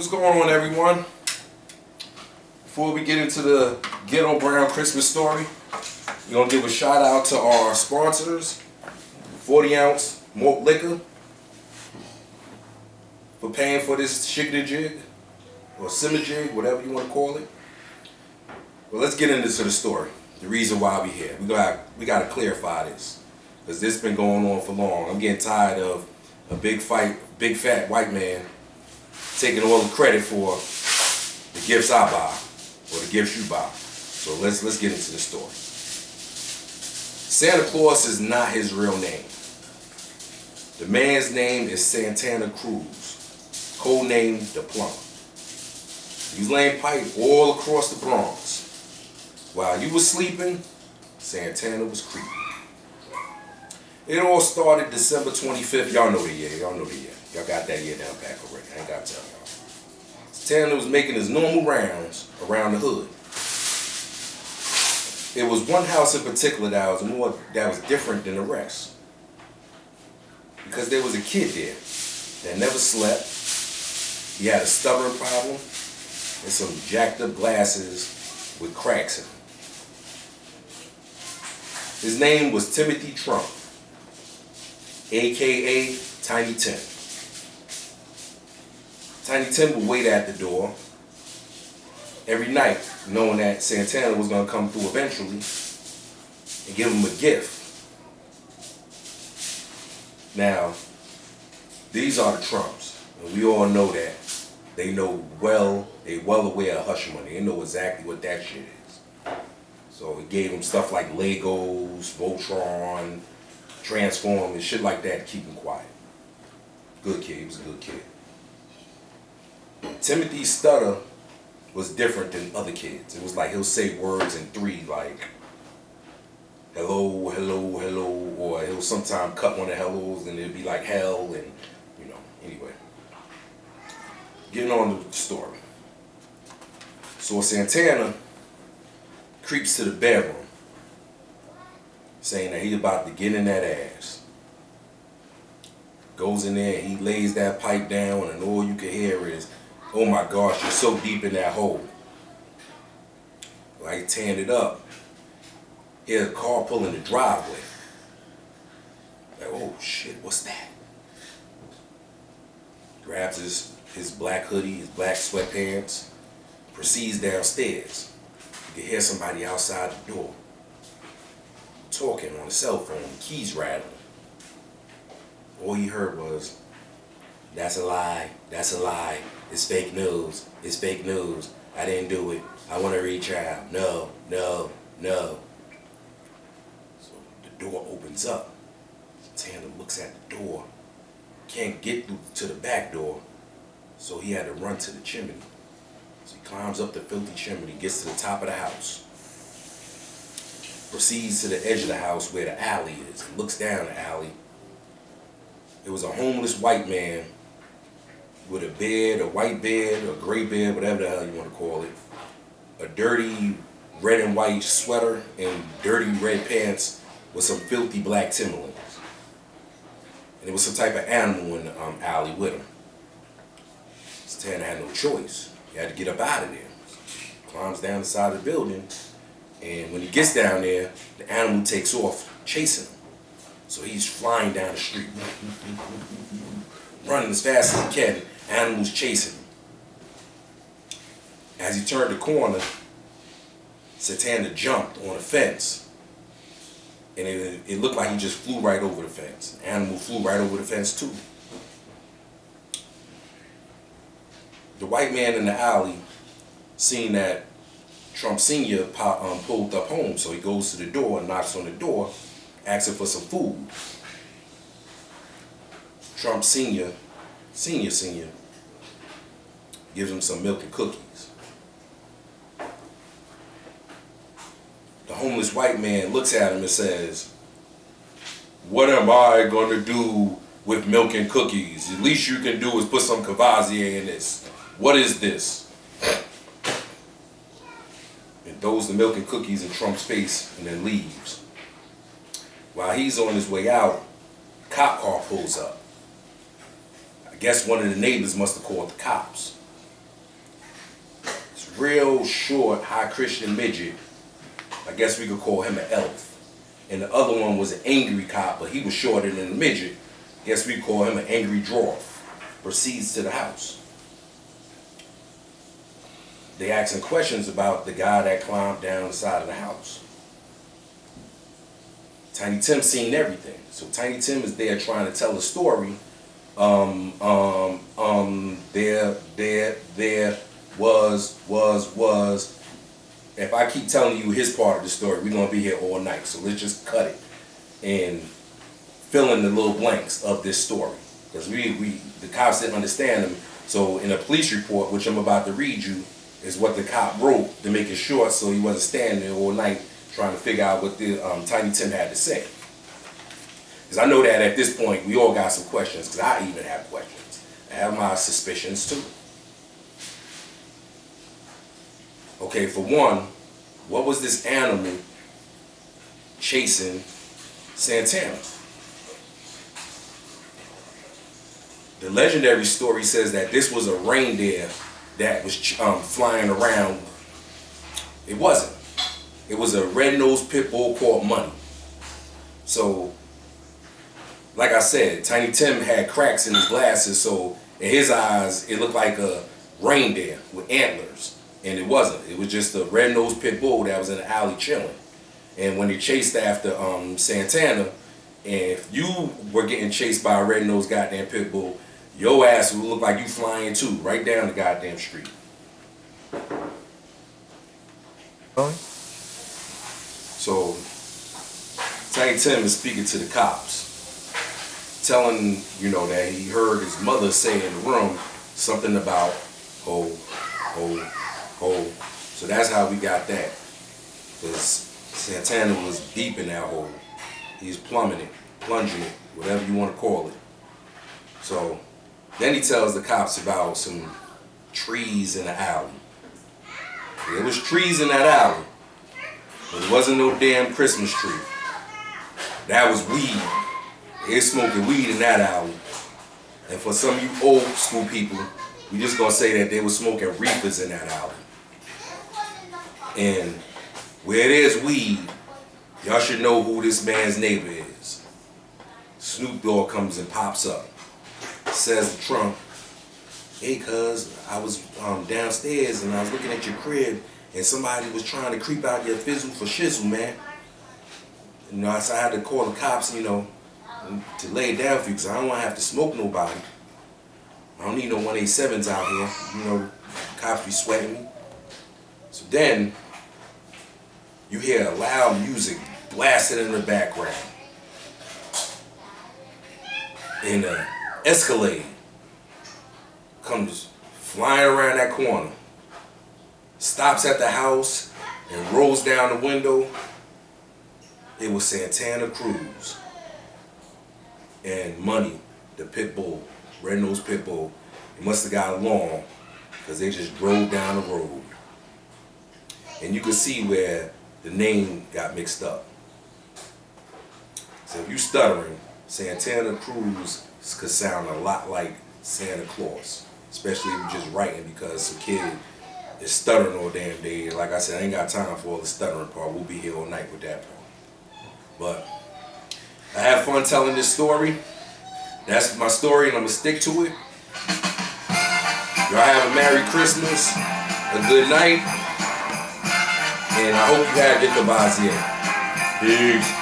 What's going on, everyone? Before we get into the GhettoBrown Christmas story, we're going to give a shout out to our sponsors, 40 ounce malt liquor, for paying for this shiggy-jig, or simmer-jig, whatever you want to call it. Well, let's get into the story, the reason why we're here. We got to clarify this, because this has been going on for long. I'm getting tired of a big fat white man taking all the credit for the gifts I buy, or the gifts you buy. So let's get into the story. Santa Claus is not his real name. The man's name is Santana Cruz, codenamed the Plumber. He's laying pipe all across the Bronx. While you were sleeping, Santana was creeping. It all started December 25th. Y'all know the year. Y'all got that year down pat already. I ain't got to tell y'all. Santana was making his normal rounds around the hood. It was one house in particular that was different than the rest. Because there was a kid there that never slept. He had a stubborn problem and some jacked up glasses with cracks in them. His name was Timothy Trump, aka Tiny Tim. Tiny Tim would wait at the door every night, knowing that Santana was going to come through eventually and give him a gift. Now, these are the Trumps, and we all know that. They well aware of hush money. They know exactly what that shit is. So he gave him stuff like Legos, Voltron, Transform, and shit like that to keep him quiet. Good kid, he was a good kid. Timothy's stutter was different than other kids. It was like he'll say words in three, like hello, hello, hello, or he'll sometimes cut one of the hellos and it'll be like hell, and anyway. Getting on to the story. So Santana creeps to the bedroom, saying that he's about to get in that ass. Goes in there, he lays that pipe down, and all you can hear is, "Oh my gosh, you're so deep in that hole." Like, tearing it up. Here's a car pulling the driveway. Like, oh shit, what's that? Grabs his black hoodie, his black sweatpants, proceeds downstairs. You can hear somebody outside the door talking on the cell phone, keys rattling. All you heard was, "That's a lie, that's a lie, it's fake news, it's fake news, I didn't do it, I want to retrial, no, no, no." So the door opens up. Santana looks at the door, can't get through to the back door, so he had to run to the chimney. So he climbs up the filthy chimney, gets to the top of the house, proceeds to the edge of the house where the alley is, and looks down the alley. It was a homeless white man with a beard, a white beard, or gray beard, whatever the hell you want to call it, a dirty red and white sweater, and dirty red pants with some filthy black Timberlands. And there was some type of animal in the alley with him. Santana had no choice. He had to get up out of there. Climbs down the side of the building, and when he gets down there, the animal takes off chasing him. So he's flying down the street, running as fast as he can. Animals chasing him. As he turned the corner, Santana jumped on a fence, and it looked like he just flew right over the fence. The animal flew right over the fence too. The white man in the alley, seeing that Trump Sr. pulled up home, so he goes to the door and knocks on the door, asking for some food. Trump Senior gives him some milk and cookies. The homeless white man looks at him and says, "What am I going to do with milk and cookies? The least you can do is put some Cavazier in this. What is this?" And throws the milk and cookies in Trump's face and then leaves. While he's on his way out, a cop car pulls up. I guess one of the neighbors must have called the cops. real short, high Christian midget. I guess we could call him an elf. And the other one was an angry cop, but he was shorter than the midget. Guess we call him an angry dwarf. Proceeds to the house. They asking questions about the guy that climbed down the side of the house. Tiny Tim seen everything. So Tiny Tim is there trying to tell a story. There was. If I keep telling you his part of the story, we're gonna be here all night. So let's just cut it and fill in the little blanks of this story. Because the cops didn't understand him. So in a police report, which I'm about to read you, is what the cop wrote to make it short so he wasn't standing there all night trying to figure out what the Tiny Tim had to say. Because I know that at this point, we all got some questions, because I even have questions. I have my suspicions too. Okay, for one, what was this animal chasing Santana? The legendary story says that this was a reindeer that was flying around. It wasn't. It was a red-nosed pit bull called Money. So, like I said, Tiny Tim had cracks in his glasses, so in his eyes, it looked like a reindeer with antlers. And it wasn't. It was just a red-nosed pit bull that was in the alley chilling. And when they chased after Santana, and if you were getting chased by a red-nosed goddamn pit bull, your ass would look like you flying too, right down the goddamn street. So, Tiny Tim is speaking to the cops, telling, that he heard his mother say in the room something about ho, ho, ho. So that's how we got that. Because Santana was deep in that hole. He's plunging it, whatever you want to call it. So then he tells the cops about some trees in the alley. There was trees in that alley, but it wasn't no damn Christmas tree. That was weed. They smoking weed in that alley. And for some of you old school people, we just gonna say that they were smoking reefers in that alley. And where there's weed, y'all should know who this man's neighbor is. Snoop Dogg comes and pops up. Says to Trump, hey cuz, I was downstairs and I was looking at your crib and somebody was trying to creep out your fizzle for shizzle, man. So I had to call the cops, to lay it down for you because I don't want to have to smoke nobody. I don't need no 187s out here. Cops be sweating me. So then, you hear loud music blasting in the background. And an Escalade comes flying around that corner, stops at the house, and rolls down the window. It was Santana Cruz and Money, the pit bull, red-nosed pit bull. They must have got along because they just drove down the road. And you could see where the name got mixed up. So if you stuttering, Santana Cruz could sound a lot like Santa Claus, especially if you're just writing because some kid is stuttering all damn day. Like I said, I ain't got time for all the stuttering part. We'll be here all night with that part. But I had fun telling this story. That's my story and I'm gonna stick to it. Y'all have a Merry Christmas, a good night, and I hope you had GhettoBrown. Peace.